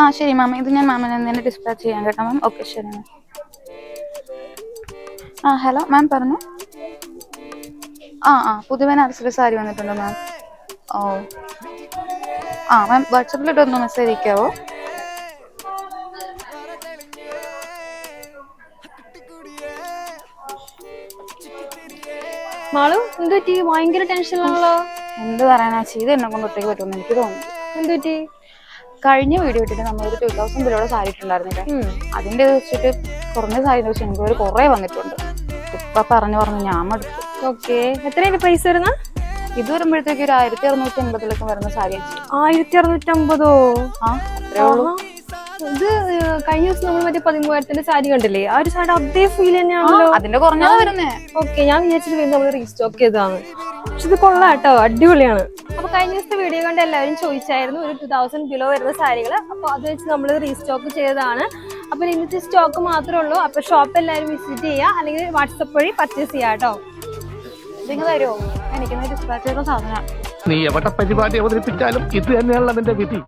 ആ ശരി മാം, ഇത് ഞാൻ മാമിനെ തന്നെ ഡിസ്പാച്ച് ചെയ്യാം കേട്ടോ മാം. ഓക്കെ ശരി മാം. ആ ഹലോ മാം പറഞ്ഞു. പുതിയ അർച്ചറി സാരി വന്നിട്ടുണ്ടോ മാം? ഓ മാം വാട്സപ്പിലിട്ട് ഒന്ന് മെസ്സേജ് അയക്കാവോ? മാളു എന്ത് പറ്റി? ഭയങ്കര ടെൻഷനാണല്ലോ. എന്ത് പറയാനാ, ചെയ്ത് എന്നെ കൊണ്ട് ഒറ്റയ്ക്ക് പറ്റുമെന്ന് എനിക്ക് തോന്നുന്നു. എന്ത് പറ്റി? കഴിഞ്ഞ വീഡിയോ ഇട്ടിട്ട് നമ്മളൊരു 2000 ബിലോടെ സാരി ഇട്ടുണ്ടായിരുന്നില്ലേ, അതിന്റെ വെച്ചിട്ട് കുറഞ്ഞ സാരി വെച്ച് എനിക്ക് കുറെ വന്നിട്ടുണ്ട്. ഇപ്പൊ പറഞ്ഞു ഞാൻ മടുത്തു. ഓക്കെ, എത്രയാണ് പ്രൈസ് വരുന്ന? ഇത് വരുമ്പോഴത്തേക്ക് ഒരു 1650 വരുന്ന സാരി. 1650? അത്രേ ഉള്ളൂ. ഇത് കഴിഞ്ഞ ദിവസം നമ്മൾ മറ്റേ 13,000 സാരി കണ്ടില്ലേ, ആ ഒരു സാരി അതേ ഫീൽ തന്നെയാണല്ലോ. അതിന്റെ കുറഞ്ഞാ വരുന്നേ. ഓക്കെ, ഞാൻ വിചാരിച്ചത് വീണ്ടും നമ്മൾ റീസ്റ്റോക്ക് ചെയ്തതാണ്. പക്ഷെ ഇത് കൊള്ളാം കേട്ടോ, അടിപൊളിയാണ്. അപ്പൊ കഴിഞ്ഞ ദിവസത്തെ വീഡിയോ കൊണ്ട് എല്ലാവരും ചോദിച്ചായിരുന്നു ഒരു 2000 ബിലോ വരുന്ന സാരികൾ. അപ്പൊ അത് വെച്ച് നമ്മൾ റീസ്റ്റോക്ക് ചെയ്തതാണ്. അപ്പൊ ഇന്നത്തെ സ്റ്റോക്ക് മാത്രമേ ഉള്ളൂ. അപ്പൊ ഷോപ്പ് എല്ലാവരും വിസിറ്റ് ചെയ്യുക, അല്ലെങ്കിൽ വാട്സപ്പ് വഴി പർച്ചേസ് ചെയ്യാം കേട്ടോ. നിങ്ങൾ തരുമോ? എനിക്ക് ഡിസ്പാച്ച് ചെയ്ത സാധനം. നീ എവിടെ പരിപാടി അവതരിപ്പിച്ചാലും ഇത് തന്നെയാണല്ലോ നിന്റെ വിധി.